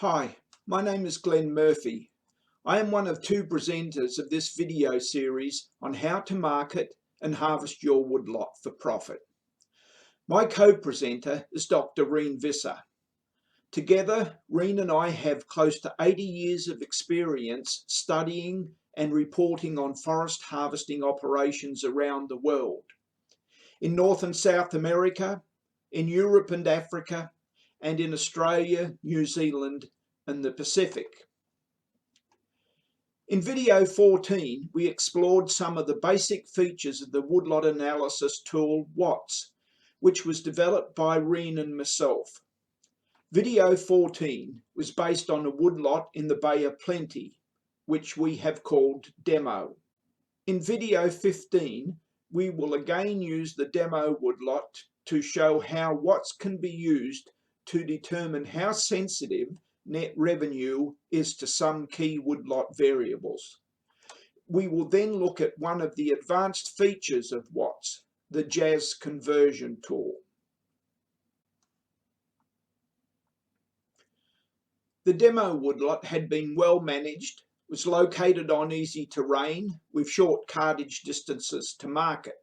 Hi, my name is Glenn Murphy. I am one of two presenters of this video series on how to market and harvest your woodlot for profit. My co-presenter is Dr. Reen Visser. Together, Reen and I have close to 80 years of experience studying and reporting on forest harvesting operations around the world. In North and South America, in Europe and Africa, and in Australia, New Zealand, and the Pacific. In video 14, we explored some of the basic features of the woodlot analysis tool WATS, which was developed by Reen and myself. Video 14 was based on a woodlot in the Bay of Plenty, which we have called Demo. In video 15, we will again use the demo woodlot to show how WATS can be used to determine how sensitive net revenue is to some key woodlot variables. We will then look at one of the advanced features of WATS, the JAS conversion tool. The demo woodlot had been well managed, was located on easy terrain with short cartage distances to market,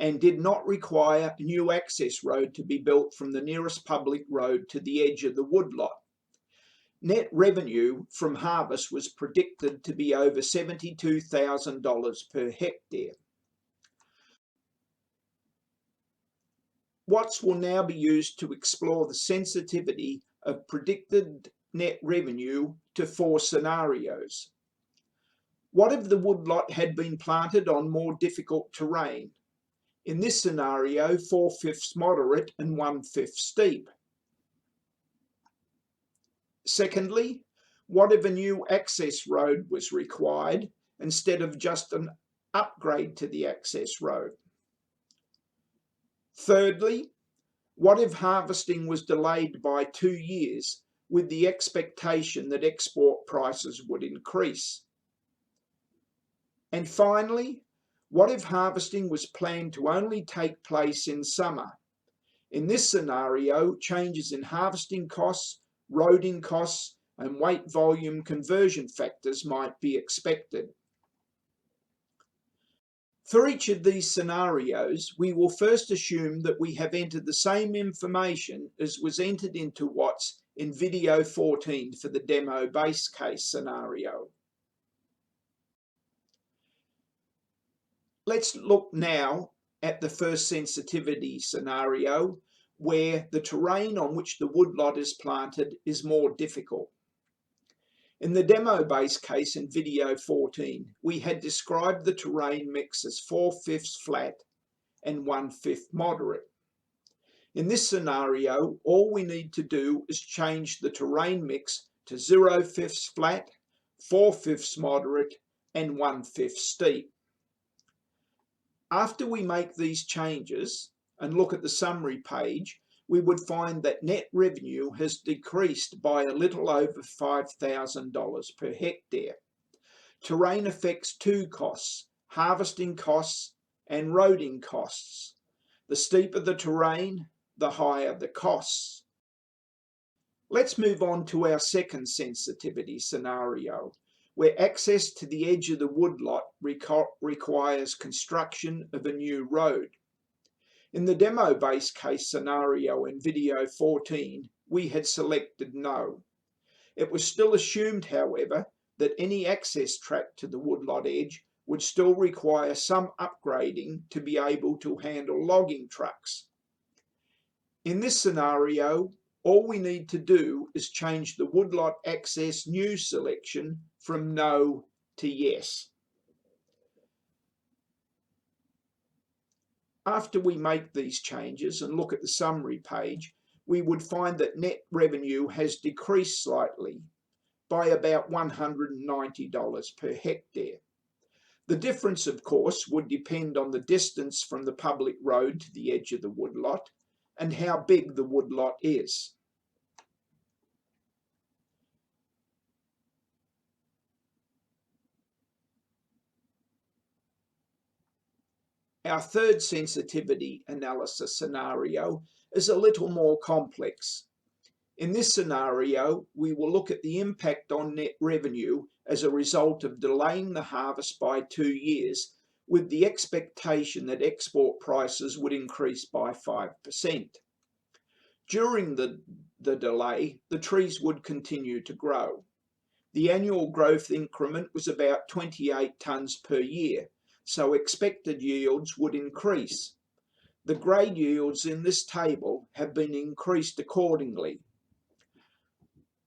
and did not require a new access road to be built from the nearest public road to the edge of the woodlot. Net revenue from harvest was predicted to be over $72,000 per hectare. WATS will now be used to explore the sensitivity of predicted net revenue to four scenarios. What if the woodlot had been planted on more difficult terrain? In this scenario, 4/5 moderate and 1/5 steep. Secondly, what if a new access road was required instead of just an upgrade to the access road? Thirdly, what if harvesting was delayed by 2 years with the expectation that export prices would increase? And finally, what if harvesting was planned to only take place in summer? In this scenario, changes in harvesting costs, roading costs, and weight volume conversion factors might be expected. For each of these scenarios, we will first assume that we have entered the same information as was entered into WATS in video 14 for the demo base case scenario. Let's look now at the first sensitivity scenario, where the terrain on which the woodlot is planted is more difficult. In the demo base case in video 14, we had described the terrain mix as 4/5 flat and 1/5 moderate. In this scenario, all we need to do is change the terrain mix to 0/5 flat, 4/5 moderate, and 1/5 steep. After we make these changes and look at the summary page, we would find that net revenue has decreased by a little over $5,000 per hectare. Terrain affects two costs: harvesting costs and roading costs. The steeper the terrain, the higher the costs. Let's move on to our second sensitivity scenario, where access to the edge of the woodlot requires construction of a new road. In the demo base case scenario in video 14, we had selected no. It was still assumed, however, that any access track to the woodlot edge would still require some upgrading to be able to handle logging trucks. In this scenario, all we need to do is change the woodlot access new selection from no to yes. After we make these changes and look at the summary page, we would find that net revenue has decreased slightly by about $190 per hectare. The difference, of course, would depend on the distance from the public road to the edge of the woodlot and how big the woodlot is. Our third sensitivity analysis scenario is a little more complex. In this scenario, we will look at the impact on net revenue as a result of delaying the harvest by 2 years, with the expectation that export prices would increase by 5%. During the delay, the trees would continue to grow. The annual growth increment was about 28 tonnes per year, so expected yields would increase. The grade yields in this table have been increased accordingly.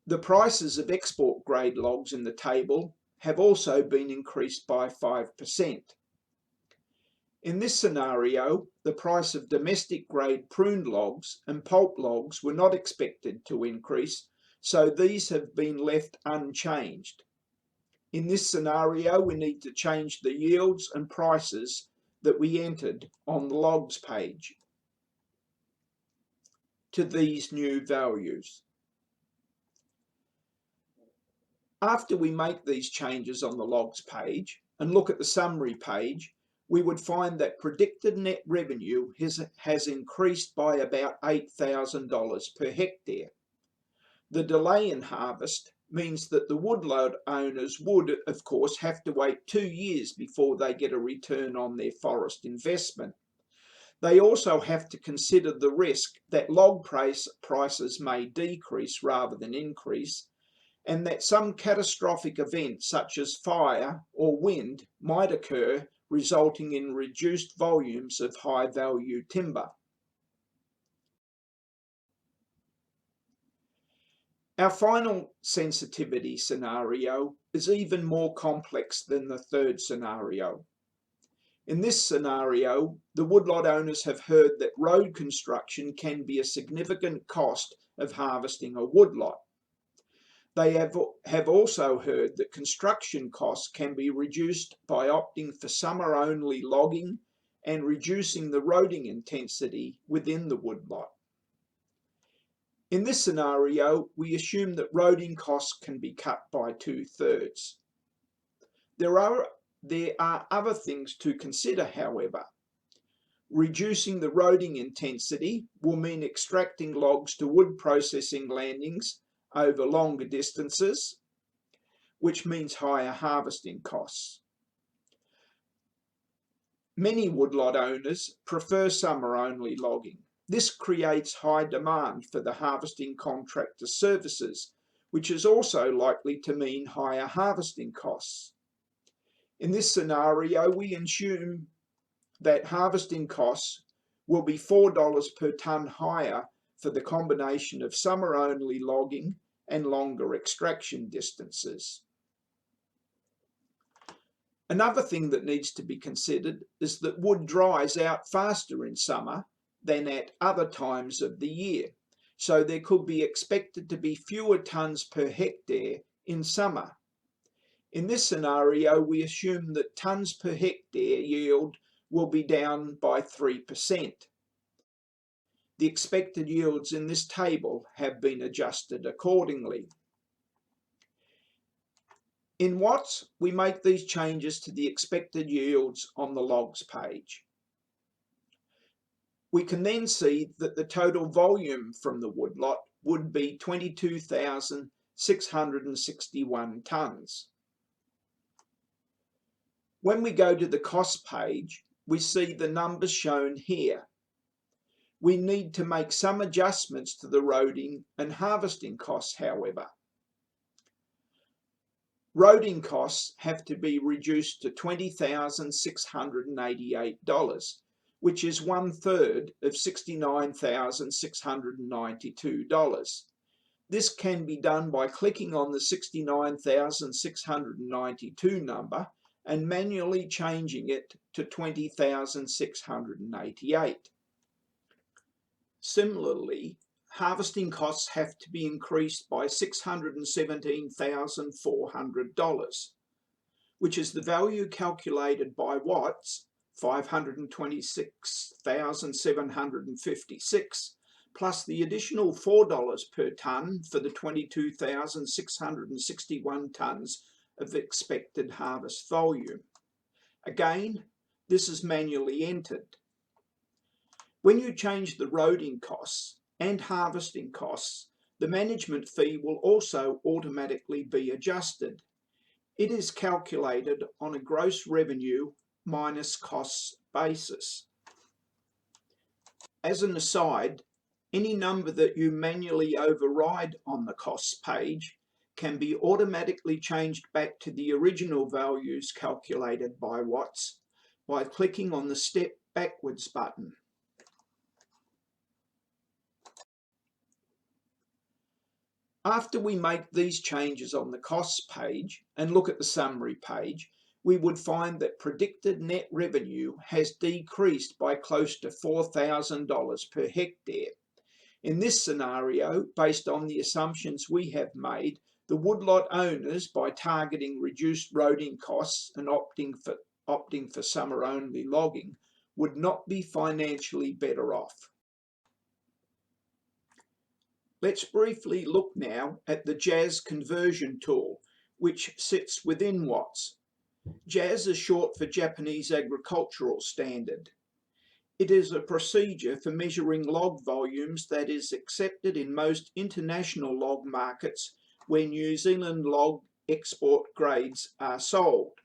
The prices of export grade logs in the table have also been increased by 5%. In this scenario, the price of domestic grade pruned logs and pulp logs were not expected to increase, so these have been left unchanged. In this scenario, we need to change the yields and prices that we entered on the logs page to these new values. After we make these changes on the logs page and look at the summary page, we would find that predicted net revenue has increased by about $8,000 per hectare. The delay in harvest means that the woodlot owners would, of course, have to wait 2 years before they get a return on their forest investment. They also have to consider the risk that log prices may decrease rather than increase, and that some catastrophic event such as fire or wind might occur, resulting in reduced volumes of high-value timber. Our final sensitivity scenario is even more complex than the third scenario. In this scenario, the woodlot owners have heard that road construction can be a significant cost of harvesting a woodlot. They have also heard that construction costs can be reduced by opting for summer-only logging and reducing the roading intensity within the woodlot. In this scenario, we assume that roading costs can be cut by 2/3. There are other things to consider, however. Reducing the roading intensity will mean extracting logs to wood processing landings over longer distances, which means higher harvesting costs. Many woodlot owners prefer summer-only logging. This creates high demand for the harvesting contractor services, which is also likely to mean higher harvesting costs. In this scenario, we assume that harvesting costs will be $4 per tonne higher for the combination of summer-only logging and longer extraction distances. Another thing that needs to be considered is that wood dries out faster in summer than at other times of the year, so there could be expected to be fewer tonnes per hectare in summer. In this scenario, we assume that tonnes per hectare yield will be down by 3%. The expected yields in this table have been adjusted accordingly. In WATS, we make these changes to the expected yields on the logs page. We can then see that the total volume from the woodlot would be 22,661 tonnes. When we go to the cost page, we see the numbers shown here. We need to make some adjustments to the roading and harvesting costs, however. Roading costs have to be reduced to $20,688, which is 1/3 of $69,692. This can be done by clicking on the 69,692 number and manually changing it to 20,688. Similarly, harvesting costs have to be increased by $617,400, which is the value calculated by WATS, 526,756, plus the additional $4 per tonne for the 22,661 tonnes of expected harvest volume. Again, this is manually entered. When you change the roading costs and harvesting costs, the management fee will also automatically be adjusted. It is calculated on a gross revenue minus costs basis. As an aside, any number that you manually override on the costs page can be automatically changed back to the original values calculated by WATS by clicking on the Step Backwards button. After we make these changes on the costs page and look at the summary page, we would find that predicted net revenue has decreased by close to $4,000 per hectare. In this scenario, based on the assumptions we have made, the woodlot owners, by targeting reduced roading costs and opting for summer-only logging, would not be financially better off. Let's briefly look now at the JAS conversion tool, which sits within WATS. JAS is short for Japanese Agricultural Standard. It is a procedure for measuring log volumes that is accepted in most international log markets where New Zealand log export grades are sold.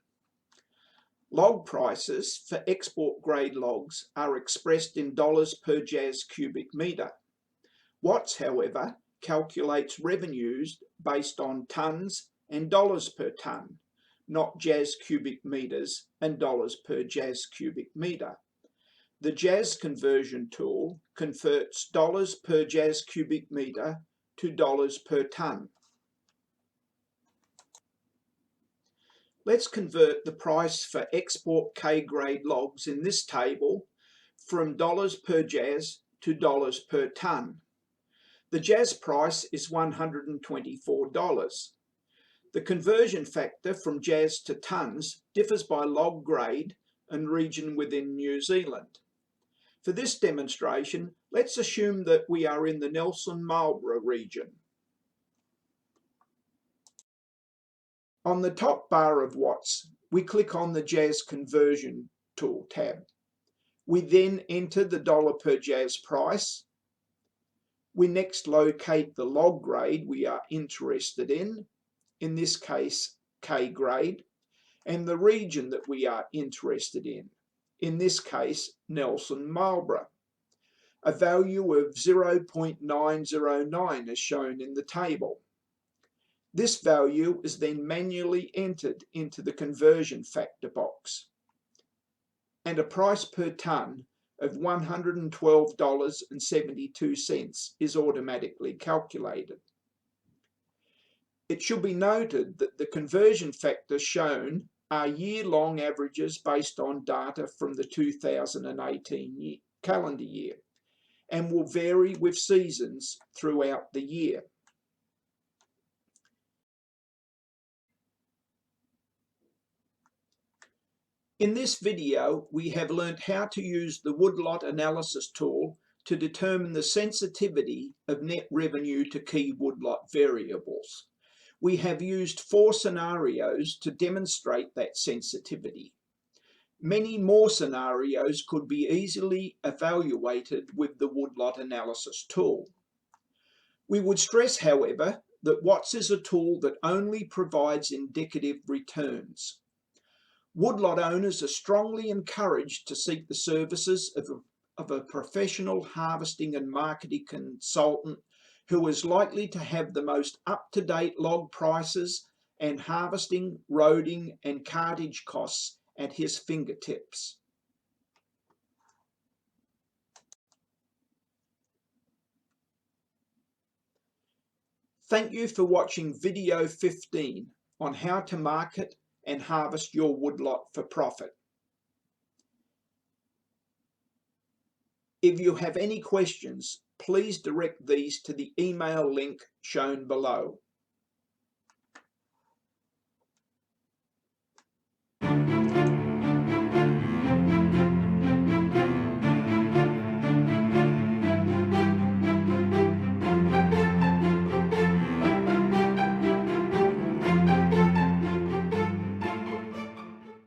Log prices for export grade logs are expressed in dollars per JAS cubic metre. WATS, however, calculates revenues based on tonnes and dollars per tonne, not JAS cubic metres and dollars per JAS cubic metre. The JAS conversion tool converts dollars per JAS cubic metre to dollars per tonne. Let's convert the price for export K-grade logs in this table from dollars per JAS to dollars per tonne. The JAS price is $124. The conversion factor from JAS to tonnes differs by log grade and region within New Zealand. For this demonstration, let's assume that we are in the Nelson-Marlborough region. On the top bar of WATS, we click on the JAS conversion tool tab. We then enter the dollar per JAS price. We next locate the log grade we are interested in this case K grade, and the region that we are interested in this case Nelson-Marlborough. A value of 0.909 is shown in the table. This value is then manually entered into the conversion factor box, and a price per tonne of $112.72 is automatically calculated. It should be noted that the conversion factors shown are year-long averages based on data from the 2018 calendar year and will vary with seasons throughout the year. In this video, we have learnt how to use the Woodlot analysis tool to determine the sensitivity of net revenue to key woodlot variables. We have used 4 scenarios to demonstrate that sensitivity. Many more scenarios could be easily evaluated with the Woodlot analysis tool. We would stress, however, that WATS is a tool that only provides indicative returns. Woodlot owners are strongly encouraged to seek the services of a professional harvesting and marketing consultant who is likely to have the most up-to-date log prices and harvesting, roading and cartage costs at his fingertips. Thank you for watching video 15 on how to market and harvest your woodlot for profit. If you have any questions, please direct these to the email link shown below.